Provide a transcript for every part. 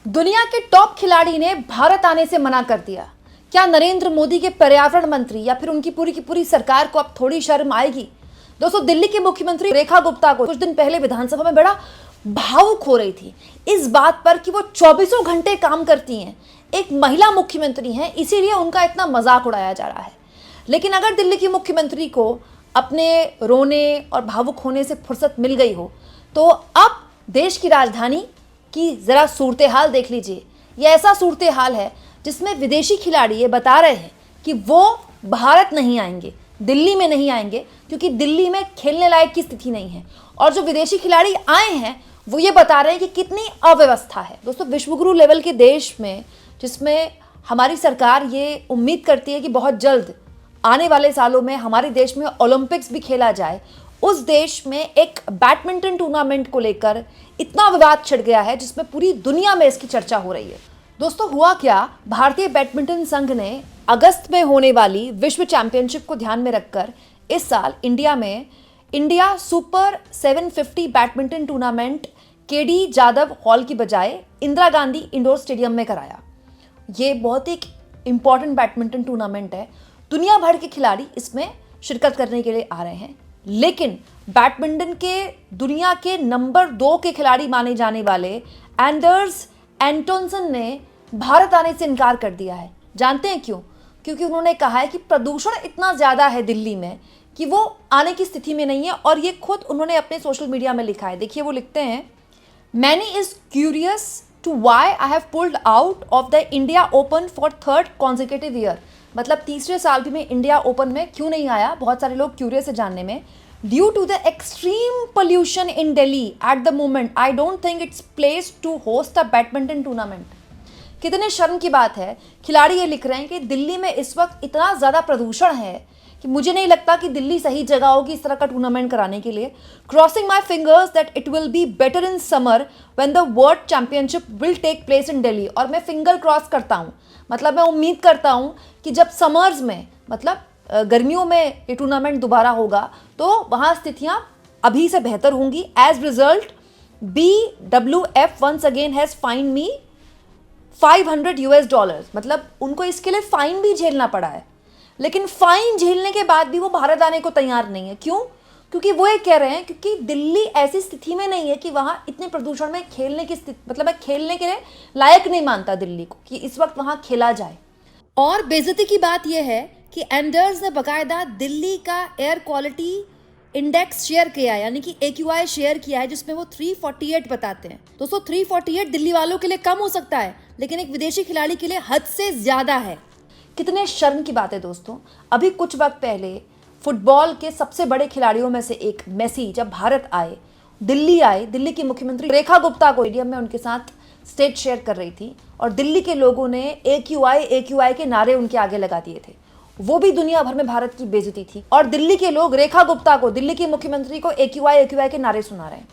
दुनिया के टॉप खिलाड़ी ने भारत आने से मना कर दिया। क्या नरेंद्र मोदी के पर्यावरण मंत्री या फिर उनकी पूरी की पूरी सरकार को अब थोड़ी शर्म आएगी? दोस्तों, दिल्ली की मुख्यमंत्री रेखा गुप्ता को कुछ दिन पहले विधानसभा में बड़ा भावुक हो रही थी इस बात पर कि वो 24 घंटे काम करती हैं, एक महिला मुख्यमंत्री हैं, इसीलिए उनका इतना मजाक उड़ाया जा रहा है। लेकिन अगर दिल्ली की मुख्यमंत्री को अपने रोने और भावुक होने से फुर्सत मिल गई हो तो अब देश की राजधानी कि ज़रा सूरत हाल देख लीजिए। यह ऐसा सूरत हाल है जिसमें विदेशी खिलाड़ी ये बता रहे हैं कि वो भारत नहीं आएंगे, दिल्ली में नहीं आएंगे, क्योंकि दिल्ली में खेलने लायक की स्थिति नहीं है। और जो विदेशी खिलाड़ी आए हैं वो ये बता रहे हैं कि कितनी अव्यवस्था है। दोस्तों, विश्वगुरु लेवल के देश में, जिसमें हमारी सरकार ये उम्मीद करती है कि बहुत जल्द आने वाले सालों में हमारे देश में ओलंपिक्स भी खेला जाए, उस देश में एक बैडमिंटन टूर्नामेंट को लेकर इतना विवाद छिड़ गया है जिसमें पूरी दुनिया में इसकी चर्चा हो रही है। दोस्तों, हुआ क्या, भारतीय बैडमिंटन संघ ने अगस्त में होने वाली विश्व चैंपियनशिप को ध्यान में रखकर इस साल इंडिया में India super 750 badminton tournament KD Jadhav hall की बजाय इंदिरा गांधी इंडोर स्टेडियम में कराया। ये बहुत ही इंपॉर्टेंट बैडमिंटन टूर्नामेंट है। दुनिया भर के खिलाड़ी इसमें शिरकत करने के लिए आ रहे हैं, लेकिन बैडमिंटन के दुनिया के नंबर 2 के खिलाड़ी माने जाने वाले एंडर्स एंटोनसन ने भारत आने से इनकार कर दिया है। जानते हैं क्यों? क्योंकि उन्होंने कहा है कि प्रदूषण इतना ज़्यादा है दिल्ली में कि वो आने की स्थिति में नहीं है, और ये खुद उन्होंने अपने सोशल मीडिया में लिखा है। देखिए, वो लिखते हैं, many is curious to why I have pulled out of the India open for 3rd consecutive year. मतलब तीसरे साल भी मैं इंडिया ओपन में क्यों नहीं आया, बहुत सारे लोग क्यूरियस है जानने में। Due to the extreme pollution in Delhi at the moment I don't think it's place to host the badminton tournament. कितने शर्म की बात है, खिलाड़ी ये लिख रहे हैं कि दिल्ली में इस वक्त इतना ज़्यादा प्रदूषण है कि मुझे नहीं लगता कि दिल्ली सही जगह होगी इस तरह का टूर्नामेंट कराने के लिए। Crossing my fingers that it will be better in summer when the world championship will take place in Delhi. और मैं फिंगर क्रॉस करता हूँ, मतलब मैं उम्मीद करता हूँ कि जब समर्स में, मतलब गर्मियों में ये टूर्नामेंट दोबारा होगा तो वहाँ स्थितियाँ अभी से बेहतर होंगी। As result BWF once again has fine me $500, मतलब उनको इसके लिए फाइन भी झेलना पड़ा है। लेकिन फाइन झेलने के बाद भी वो भारत आने को तैयार नहीं है। क्यों? क्योंकि वो ये कह रहे हैं क्योंकि दिल्ली ऐसी स्थिति में नहीं है कि वहाँ इतने प्रदूषण में खेलने की स्थिति, मतलब मैं खेलने के लिए लायक नहीं मानता दिल्ली को कि इस वक्त वहाँ खेला जाए। और बेइज्जती की बात यह है कि एंडर्स ने बाकायदा दिल्ली का एयर क्वालिटी इंडेक्स शेयर किया है, यानी कि AQI शेयर किया है, जिसमें वो 348 बताते हैं। दोस्तों, 348 दिल्ली वालों के लिए कम हो सकता है, लेकिन एक विदेशी खिलाड़ी के लिए हद से ज़्यादा है। कितने शर्म की बात है दोस्तों। अभी कुछ वक्त पहले फुटबॉल के सबसे बड़े खिलाड़ियों में से एक मेसी जब भारत आए, दिल्ली की मुख्यमंत्री रेखा गुप्ता को स्टेडियम में उनके साथ स्टेज शेयर कर रही थी, और दिल्ली के लोगों ने AQI के नारे उनके आगे लगा दिए थे। वो भी दुनिया भर में भारत की बेइज्जती थी, और दिल्ली के लोग रेखा गुप्ता को, दिल्ली की मुख्यमंत्री को AQI के नारे सुना रहे हैं।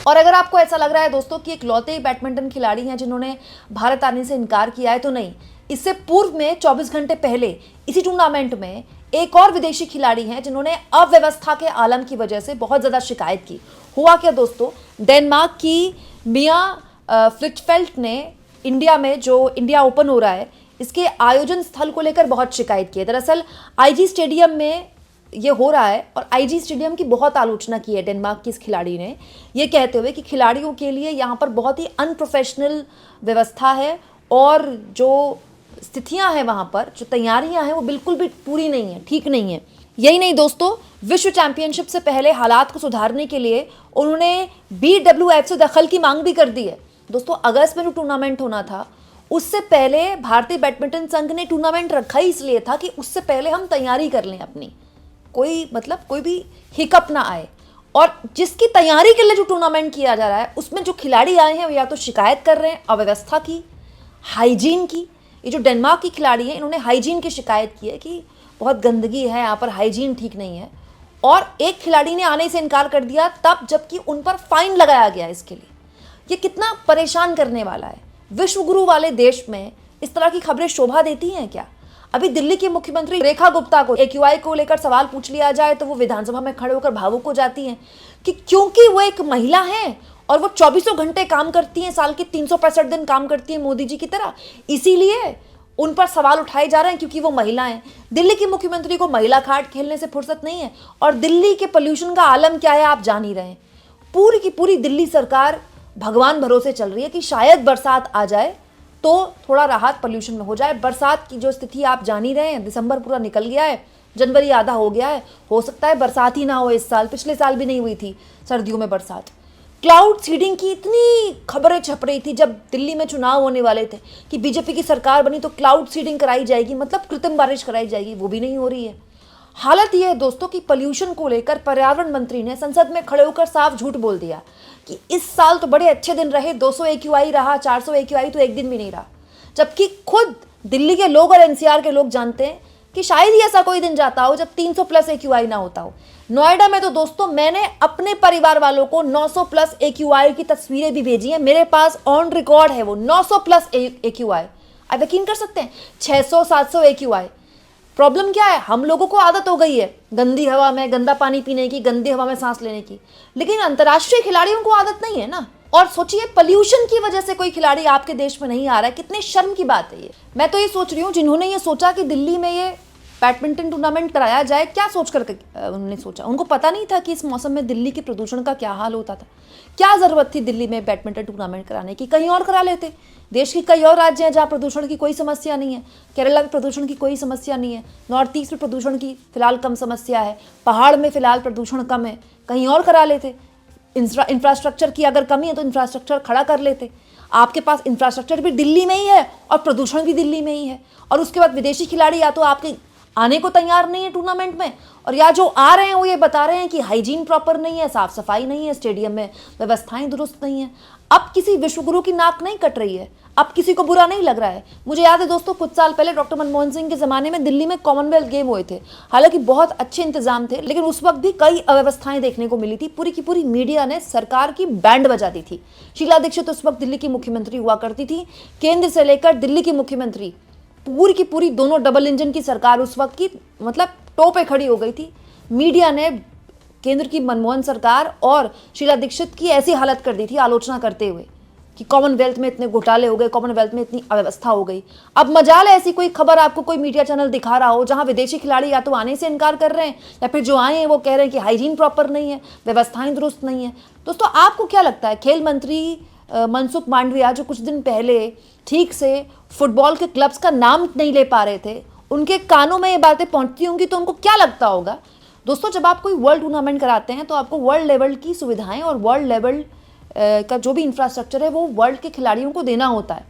और अगर आपको ऐसा लग रहा है दोस्तों कि इकलौते ही बैडमिंटन खिलाड़ी हैं जिन्होंने भारत आने से इनकार किया है, तो नहीं। इससे पूर्व में 24 घंटे पहले इसी टूर्नामेंट में एक और विदेशी खिलाड़ी हैं जिन्होंने अव्यवस्था के आलम की वजह से बहुत ज़्यादा शिकायत की। हुआ क्या दोस्तों, डेनमार्क की मिया फ्लिटफेल्ट ने इंडिया में जो इंडिया ओपन हो रहा है इसके आयोजन स्थल को लेकर बहुत शिकायत की है। दरअसल IG स्टेडियम में ये हो रहा है, और IG स्टेडियम की बहुत आलोचना की है डेनमार्क की इस खिलाड़ी ने, ये कहते हुए कि खिलाड़ियों के लिए यहाँ पर बहुत ही अनप्रोफेशनल व्यवस्था है, और जो स्थितियाँ हैं वहाँ पर, जो तैयारियाँ हैं वो बिल्कुल भी पूरी नहीं है, ठीक नहीं है। यही नहीं दोस्तों, विश्व चैंपियनशिप से पहले हालात को सुधारने के लिए उन्होंने BWF से दखल की मांग भी कर दी है। दोस्तों, अगस्त में जो टूर्नामेंट होना था उससे पहले भारतीय बैडमिंटन संघ ने टूर्नामेंट रखा ही इसलिए था कि उससे पहले हम तैयारी कर लें अपनी, कोई भी हिकअप ना आए। और जिसकी तैयारी के लिए जो टूर्नामेंट किया जा रहा है उसमें जो खिलाड़ी आए हैं वो या तो शिकायत कर रहे हैं अव्यवस्था की, हाइजीन की। ये जो डेनमार्क की खिलाड़ी है, इन्होंने हाइजीन की शिकायत की है कि बहुत गंदगी है यहाँ पर, हाइजीन ठीक नहीं है। और एक खिलाड़ी ने आने से इनकार कर दिया तब जबकि उन पर फाइन लगाया गया इसके लिए। ये कितना परेशान करने वाला है। विश्व गुरु वाले देश में इस तरह की खबरें शोभा देती हैं क्या? अभी दिल्ली की मुख्यमंत्री रेखा गुप्ता को AQI को लेकर सवाल पूछ लिया जाए तो वो विधानसभा में खड़े होकर भावुक हो जाती हैं कि क्योंकि वो एक महिला है और वो 24 घंटे काम करती हैं, साल के 365 दिन काम करती हैं मोदी जी की तरह, इसीलिए उन पर सवाल उठाए जा रहे हैं क्योंकि वो महिला हैं। दिल्ली की मुख्यमंत्री को महिला खाट खेलने से फुर्सत नहीं है। और दिल्ली के पोल्यूशन का आलम क्या है आप जान ही रहे हैं। पूरी की पूरी दिल्ली सरकार भगवान भरोसे चल रही है कि शायद बरसात आ जाए तो थोड़ा राहत पोल्यूशन में हो जाए। बरसात की जो स्थिति आप जान ही रहे हैं, दिसंबर पूरा निकल गया है, जनवरी आधा हो गया है, हो सकता है बरसात ही ना हो इस साल। पिछले साल भी नहीं हुई थी सर्दियों में बरसात। क्लाउड सीडिंग की इतनी खबरें छप रही थी जब दिल्ली में चुनाव होने वाले थे कि बीजेपी की सरकार बनी तो क्लाउड सीडिंग कराई जाएगी, मतलब कृत्रिम बारिश कराई जाएगी, वो भी नहीं हो रही है। हालत यह है दोस्तों कि पोल्यूशन को लेकर पर्यावरण मंत्री ने संसद में खड़े होकर साफ झूठ बोल दिया कि इस साल तो बड़े अच्छे दिन रहे, 200 AQI रहा, 400 AQI तो एक दिन भी नहीं रहा। जबकि खुद दिल्ली के लोग और NCR के लोग जानते हैं कि शायद ही ऐसा कोई दिन जाता हो जब 300+ AQI ना होता हो। नोएडा में तो दोस्तों मैंने अपने परिवार वालों को 900+ AQI की तस्वीरें भी भेजी हैं, मेरे पास ऑन रिकॉर्ड है वो 900+ AQI। आप यकीन कर सकते हैं 600-700 AQI। प्रॉब्लम क्या है, हम लोगों को आदत हो गई है गंदी हवा में गंदा पानी पीने की, गंदी हवा में सांस लेने की, लेकिन अंतर्राष्ट्रीय खिलाड़ियों को आदत नहीं है ना। और सोचिए पोल्यूशन की वजह से कोई खिलाड़ी आपके देश में नहीं आ रहा है, कितने शर्म की बात है ये। मैं तो ये सोच रही हूँ जिन्होंने ये सोचा कि दिल्ली में ये बैडमिंटन टूर्नामेंट कराया जाए, क्या सोच कर उन्होंने सोचा? उनको पता नहीं था कि इस मौसम में दिल्ली के प्रदूषण का क्या हाल होता था। क्या ज़रूरत थी दिल्ली में बैडमिंटन टूर्नामेंट कराने की? कहीं और करा लेते। देश के कई और राज्य हैं जहाँ प्रदूषण की कोई समस्या नहीं है। केरला में प्रदूषण की कोई समस्या नहीं है, नॉर्थ ईस्ट में प्रदूषण की फिलहाल कम समस्या है, पहाड़ में फिलहाल प्रदूषण कम है, कहीं और करा लेते। इंफ्रास्ट्रक्चर की अगर कमी है तो इंफ्रास्ट्रक्चर खड़ा कर लेते। आपके पास इंफ्रास्ट्रक्चर भी दिल्ली में ही है और प्रदूषण भी दिल्ली में ही है, और उसके बाद विदेशी खिलाड़ी या तो आपके आने को तैयार नहीं है टूर्नामेंट में, और या जो आ रहे हैं वो ये बता रहे हैं कि हाइजीन प्रॉपर नहीं है, साफ सफाई नहीं है, स्टेडियम में व्यवस्थाएं दुरुस्त नहीं है। अब किसी विश्वगुरु की नाक नहीं कट रही है, अब किसी को बुरा नहीं लग रहा है। मुझे याद है दोस्तों कुछ साल पहले डॉक्टर मनमोहन सिंह के ज़माने में दिल्ली में कॉमनवेल्थ गेम हुए थे, हालांकि बहुत अच्छे इंतजाम थे, लेकिन उस वक्त भी कई अव्यवस्थाएं देखने को मिली थी। पूरी की पूरी मीडिया ने सरकार की बैंड बजा दी थी। शीला दीक्षित उस वक्त दिल्ली की मुख्यमंत्री हुआ करती थी, केंद्र से लेकर दिल्ली की मुख्यमंत्री, पूरी की पूरी दोनों डबल इंजन की सरकार उस वक्त की मतलब टो पे खड़ी हो गई थी। मीडिया ने केंद्र की मनमोहन सरकार और शीला दीक्षित की ऐसी हालत कर दी थी आलोचना करते हुए कि कॉमनवेल्थ में इतने घोटाले हो गए, कॉमनवेल्थ में इतनी अव्यवस्था हो गई। अब मजाल है ऐसी कोई खबर आपको कोई मीडिया चैनल दिखा रहा हो जहां विदेशी खिलाड़ी या तो आने से इनकार कर रहे हैं या फिर जो आए हैं वो कह रहे हैं कि हाइजीन प्रॉपर नहीं है, व्यवस्थाएं दुरुस्त नहीं है। दोस्तों आपको क्या लगता है, खेल मंत्री मनसुख मांडविया जो कुछ दिन पहले ठीक से फुटबॉल के क्लब्स का नाम नहीं ले पा रहे थे, उनके कानों में ये बातें पहुंचती होंगी तो उनको क्या लगता होगा? दोस्तों जब आप कोई वर्ल्ड टूर्नामेंट कराते हैं तो आपको वर्ल्ड लेवल की सुविधाएं और वर्ल्ड लेवल का जो भी इंफ्रास्ट्रक्चर है वो वर्ल्ड के खिलाड़ियों को देना होता है।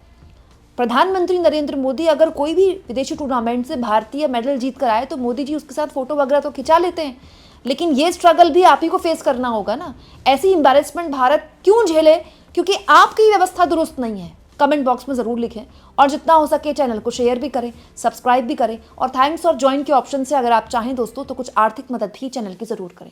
प्रधानमंत्री नरेंद्र मोदी अगर कोई भी विदेशी टूर्नामेंट से भारतीय मेडल जीत कर आए तो मोदी जी उसके साथ फोटो वगैरह तो खिंचा लेते हैं, लेकिन ये स्ट्रगल भी आप ही को फेस करना होगा ना। ऐसी एम्बैरेसमेंट भारत क्यों झेले? क्योंकि आपकी व्यवस्था दुरुस्त नहीं है। कमेंट बॉक्स में ज़रूर लिखें और जितना हो सके चैनल को शेयर भी करें, सब्सक्राइब भी करें, और थैंक्स और ज्वाइन के ऑप्शन से अगर आप चाहें दोस्तों तो कुछ आर्थिक मदद भी चैनल की ज़रूर करें।